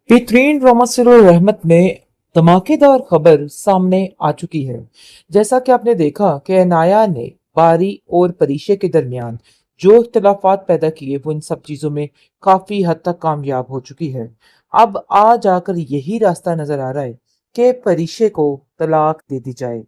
बेहतरीन drama serial रहमत में धमाकेदार खबर सामने आ चुकी है। जैसा कि आपने देखा कि अनाया ने बारी और परीक्षे के दरमियान जो इख्तलाफात पैदा किए वो इन सब चीज़ों में काफ़ी हद तक कामयाब हो चुकी है। अब आ जाकर यही रास्ता नज़र आ रहा है कि परीक्षे को तलाक दे दी जाए,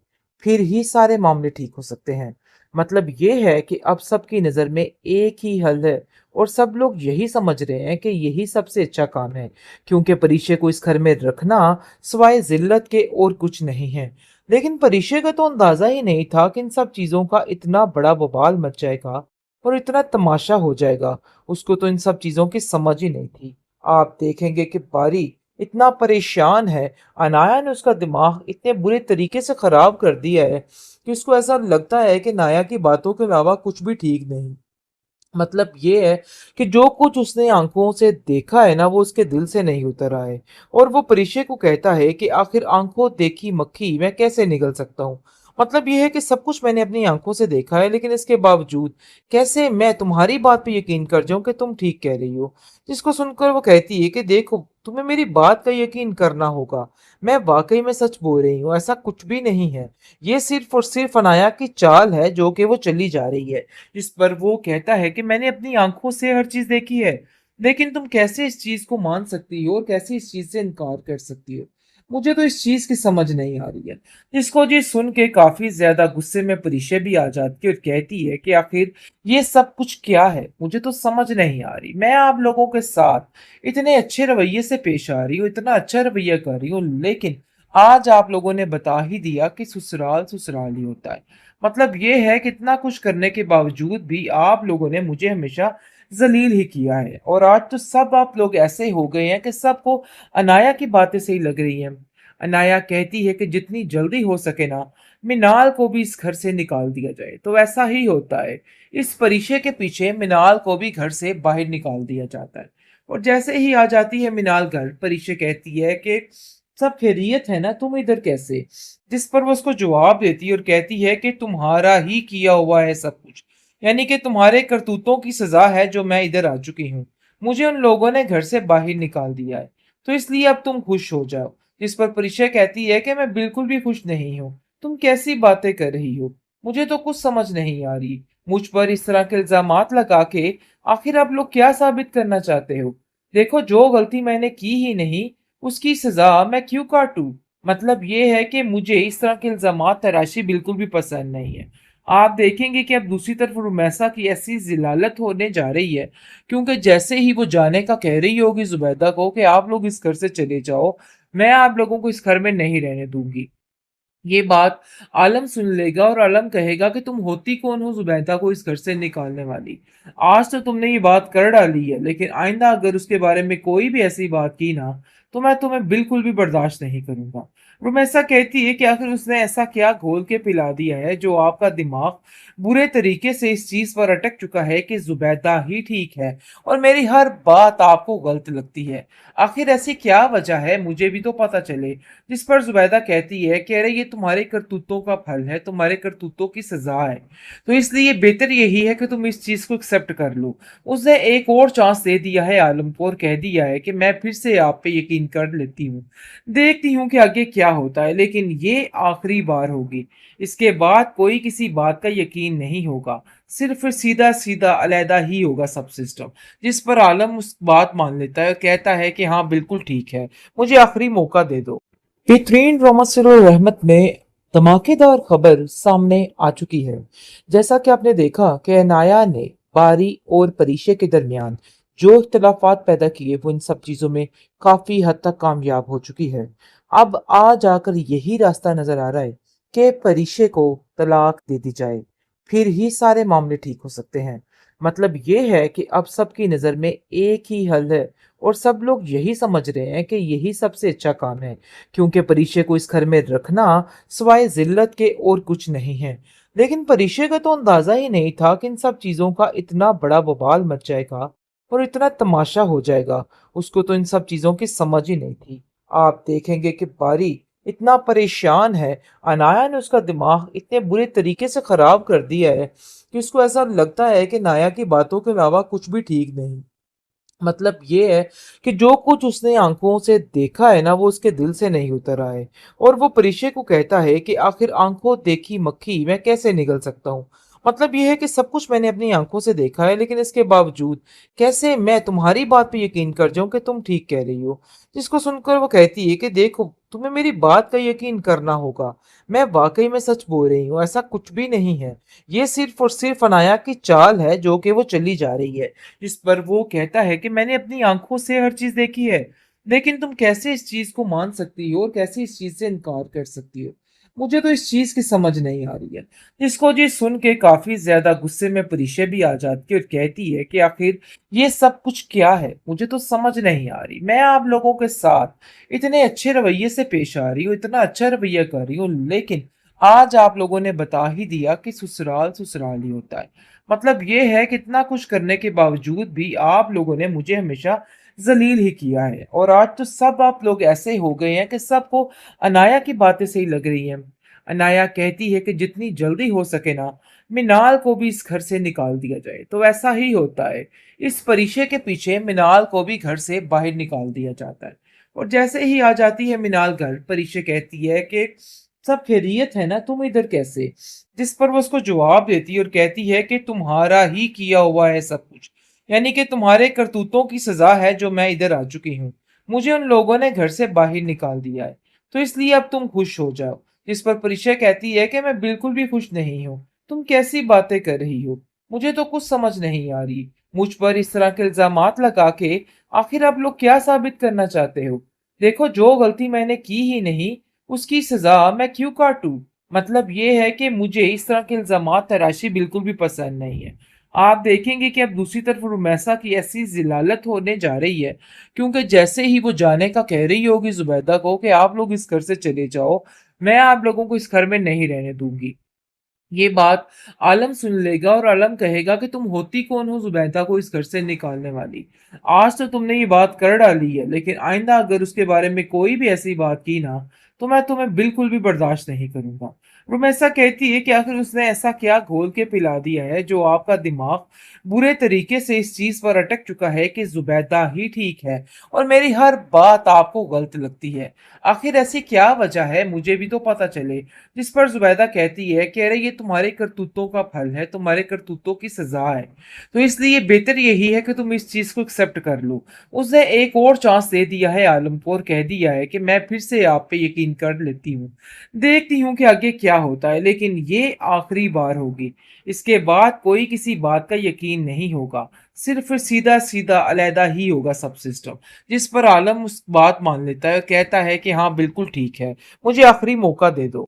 फिर ही सारे मामले ठीक हो सकते हैं। मतलब ये है कि अब सबकी नज़र में एक ही हल है और सब लोग यही समझ रहे हैं कि यही सबसे अच्छा काम है, क्योंकि परिचय को इस घर में रखना सिवाय जिल्लत के और कुछ नहीं है। लेकिन परिचय का तो अंदाजा ही नहीं था कि इन सब चीजों का इतना बड़ा बवाल मच जाएगा और इतना तमाशा हो जाएगा। उसको तो इन सब चीजों की समझ ही नहीं थी। आप देखेंगे कि बारी इतना परेशान है, अनाया ने उसका दिमाग इतने बुरे तरीके से खराब कर दिया है कि उसको ऐसा लगता है कि नाया की बातों के अलावा कुछ भी ठीक नहीं। मतलब ये है कि जो कुछ उसने आंखों से देखा है ना वो उसके दिल से नहीं उतर आए। और वो परिचय को कहता है कि आखिर आंखों देखी मक्खी मैं कैसे निगल सकता हूँ। मतलब ये है कि सब कुछ मैंने अपनी आंखों से देखा है, लेकिन इसके बावजूद कैसे मैं तुम्हारी बात पे यकीन कर जाऊं कि तुम ठीक कह रही हो। जिसको सुनकर वो कहती है कि देखो तुम्हें मेरी बात का यकीन करना होगा, मैं वाकई में सच बोल रही हूँ, ऐसा कुछ भी नहीं है। ये सिर्फ और सिर्फ अनाया की चाल है जो कि वो चली जा रही है। जिस पर वो कहता है कि मैंने अपनी आंखों से हर चीज देखी है, लेकिन तुम कैसे इस चीज को मान सकती हो और कैसे इस चीज से इनकार कर सकती हो। मुझे तो इस चीज की समझ नहीं आ रही है। जिसको जी सुन के काफी ज्यादा गुस्से में परिशे भी आ जाती है और कहती है कि आखिर ये सब कुछ क्या है, मुझे तो समझ नहीं आ रही। मैं आप लोगों के साथ इतने अच्छे रवैये से पेश आ रही हूँ, इतना अच्छा रवैया कर रही हूँ, लेकिन आज आप लोगों ने बता ही दिया कि ससुराल ससुराल ही होता है। मतलब ये है कि इतना कुछ करने के बावजूद भी आप लोगों ने मुझे हमेशा जलील ही किया है, और आज तो सब आप लोग ऐसे हो गए हैं कि सबको अनाया की बातें सही लग रही हैं। अनाया कहती है कि जितनी जल्दी हो सके ना मिनाल को भी इस घर से निकाल दिया जाए, तो ऐसा ही होता है। इस परिचय के पीछे मिनाल को भी घर से बाहर निकाल दिया जाता है। और जैसे ही आ जाती है मिनाल घर, परिचय कहती है कि सब खैरियत है ना, तुम इधर कैसे। जिस पर वो उसको जवाब देती है और कहती है कि तुम्हारा ही किया हुआ है सब कुछ, यानी कि तुम्हारे करतूतों की सजा है जो मैं इधर आ चुकी हूँ। मुझे उन लोगों ने घर से बाहर निकाल दिया है, तो इसलिए अब तुम खुश हो जाओ। जिस पर परिचय कहती है कि मैं बिल्कुल भी खुश नहीं हूँ, तुम कैसी बातें कर रही हो, मुझे तो कुछ समझ नहीं आ रही। मुझ पर इस तरह के इल्जामात लगा के आखिर आप लोग क्या साबित करना चाहते हो। देखो जो गलती मैंने की ही नहीं उसकी सजा मैं क्यों काटूं। मतलब ये है कि मुझे इस तरह के इल्जामात तराशी बिल्कुल भी पसंद नहीं है। आप देखेंगे कि अब दूसरी तरफ रुमैसा की ऐसी जिलालत होने जा रही है, क्योंकि जैसे ही वो जाने का कह रही होगी जुबैदा को कि आप लोग इस घर से चले जाओ, मैं आप लोगों को इस घर में नहीं रहने दूंगी, ये बात आलम सुन लेगा और आलम कहेगा कि तुम होती कौन हो जुबैदा को इस घर से निकालने वाली। आज तो तुमने ये बात कर डाली है, लेकिन आइंदा अगर उसके बारे में कोई भी ऐसी बात की ना तो मैं तुम्हें बिल्कुल भी बर्दाश्त नहीं करूंगा। रुमैसा कहती है कि आखिर उसने ऐसा क्या घोल के पिला दिया है जो आपका दिमाग बुरे तरीके से इस चीज पर अटक चुका है कि जुबैदा ही ठीक है और मेरी हर बात आपको गलत लगती है। आखिर ऐसी क्या वजह है, मुझे भी तो पता चले। जिस पर जुबैदा कहती है कि अरे ये तुम्हारे करतूतों का फल है, तुम्हारे करतूतों की सजा है, तो इसलिए बेहतर यही है कि तुम इस चीज को एक्सेप्ट कर लो। उसने एक और चांस दे दिया है आलम को और कह दिया है कि मैं फिर से आप पे यकीन कर लेती हूँ, देखती हूँ कि आगे क्या होता है, लेकिन ये आखिरी बार होगी। इसके बाद कोई किसी बात का यकीन नहीं होगा, सिर्फ फिर सीधा सीधा अलहदा ही होगा सब सिस्टम। जिस पर आलम उस बात मान लेता है और कहता है कि हाँ बिल्कुल ठीक है, मुझे आखिरी मौका दे दो। बेहतरीन ड्रामा सीरियल रहमत में धमाकेदार खबर सामने आ चुकी है। जैसा कि आपने देखा कि अनाया ने बारी और परिचय के दरमियान जो इख्तलाफात पैदा किए वो इन सब चीजों में काफी हद तक कामयाब हो चुकी है। अब आ जाकर यही रास्ता नजर आ रहा है कि परिचय को तलाक दे दी जाए, फिर ही सारे मामले ठीक हो सकते हैं। मतलब ये है कि अब सबकी नजर में एक ही हल है और सब लोग यही समझ रहे हैं कि यही सबसे अच्छा काम है, क्योंकि परिचय को इस घर में रखना सिवाय जिल्लत के और कुछ नहीं है। लेकिन परिचय का तो अंदाजा ही नहीं था कि इन सब चीजों का इतना बड़ा बवाल मच जाएगा और इतना तमाशा हो जाएगा। उसको तो इन सब चीजों की समझ ही नहीं थी। आप देखेंगे कि बारी इतना परेशान है, अनाया ने उसका दिमाग इतने बुरे तरीके से खराब कर दिया है कि उसको ऐसा लगता है कि नाया की बातों के अलावा कुछ भी ठीक नहीं। मतलब ये है कि जो कुछ उसने आंखों से देखा है ना वो उसके दिल से नहीं उतर रहा है। और वो परिचय को कहता है कि आखिर आंखों देखी मक्खी मैं कैसे निगल सकता हूँ। मतलब ये है कि सब कुछ मैंने अपनी आंखों से देखा है, लेकिन इसके बावजूद कैसे मैं तुम्हारी बात पे यकीन कर जाऊं कि तुम ठीक कह रही हो। जिसको सुनकर वो कहती है कि देखो तुम्हें मेरी बात का यकीन करना होगा, मैं वाकई में सच बोल रही हूँ, ऐसा कुछ भी नहीं है। ये सिर्फ और सिर्फ अनाया की चाल है जो कि वो चली जा रही है। जिस पर वो कहता है कि मैंने अपनी आंखों से हर चीज देखी है, लेकिन तुम कैसे इस चीज को मान सकती हो और कैसे इस चीज से इनकार कर सकती हो। मुझे तो इस चीज की समझ नहीं आ रही है। जिसको जी सुन के काफी ज्यादा गुस्से में परिशे भी आ जाती है और कहती है कि आखिर ये सब कुछ क्या है, मुझे तो समझ नहीं आ रही। मैं आप लोगों के साथ इतने अच्छे रवैये से पेश आ रही हूँ, इतना अच्छा रवैया कर रही हूँ, लेकिन आज आप लोगों ने बता ही दिया कि ससुराल ससुराल ही होता है। मतलब ये है कि इतना कुछ करने के बावजूद भी आप लोगों ने मुझे हमेशा जलील ही किया है, और आज तो सब आप लोग ऐसे हो गए हैं कि सबको अनाया की बातें सही लग रही हैं। अनाया कहती है कि जितनी जल्दी हो सके ना मिनाल को भी इस घर से निकाल दिया जाए, तो ऐसा ही होता है। इस परिचय के पीछे मिनाल को भी घर से बाहर निकाल दिया जाता है। और जैसे ही आ जाती है मिनाल घर, परिचय कहती है कि सब खैरियत है ना, तुम इधर कैसे। जिस पर वो उसको जवाब देती है और कहती है कि तुम्हारा ही किया हुआ है सब कुछ, यानी कि तुम्हारे करतूतों की सजा है जो मैं इधर आ चुकी हूँ। मुझे उन लोगों ने घर से बाहर निकाल दिया है, तो इसलिए अब तुम खुश हो जाओ। जिस पर परिचय कहती है कि मैं बिल्कुल भी खुश नहीं हूँ, तुम कैसी बातें कर रही हो, मुझे तो कुछ समझ नहीं आ रही। मुझ पर इस तरह के इल्जामात लगा के आखिर आप लोग क्या साबित करना चाहते हो। देखो जो गलती मैंने की ही नहीं उसकी सजा मैं क्यों काटूं। मतलब ये है कि मुझे इस तरह के इल्जामात तराशी बिल्कुल भी पसंद नहीं है। आप देखेंगे कि अब दूसरी तरफ रुमैसा की ऐसी जिलालत होने जा रही है, क्योंकि जैसे ही वो जाने का कह रही होगी जुबैदा को कि आप लोग इस घर से चले जाओ, मैं आप लोगों को इस घर में नहीं रहने दूंगी। ये बात आलम सुन लेगा और आलम कहेगा कि तुम होती कौन हो जुबैदा को इस घर से निकालने वाली। आज तो तुमने ये बात कर डाली है, लेकिन आइंदा अगर उसके बारे में कोई भी ऐसी बात की ना तो मैं तुम्हें बिल्कुल भी बर्दाश्त नहीं करूंगा। रुमैसा कहती है कि आखिर उसने ऐसा क्या घोल के पिला दिया है जो आपका दिमाग बुरे तरीके से इस चीज पर अटक चुका है कि जुबैदा ही ठीक है और मेरी हर बात आपको गलत लगती है। आखिर ऐसी क्या वजह है, मुझे भी तो पता चले। जिस पर जुबैदा कहती है कि अरे ये तुम्हारे करतूतों का फल है, तुम्हारे करतूतों की सजा है, तो इसलिए बेहतर यही है कि तुम इस चीज को एक्सेप्ट कर लो। उसने एक और चांस दे दिया है आलम को और कह दिया है कि मैं फिर से आप पे यकीन कर लेती हूँ, देखती हूँ कि आगे क्या होता है, लेकिन ये आखिरी बार होगी। इसके बाद कोई किसी बात का यकीन नहीं होगा, सिर्फ सीधा सीधा अलहदा ही होगा सब सिस्टम। जिस पर आलम उस बात मान लेता है और कहता है कि हाँ बिल्कुल ठीक है, मुझे आखिरी मौका दे दो।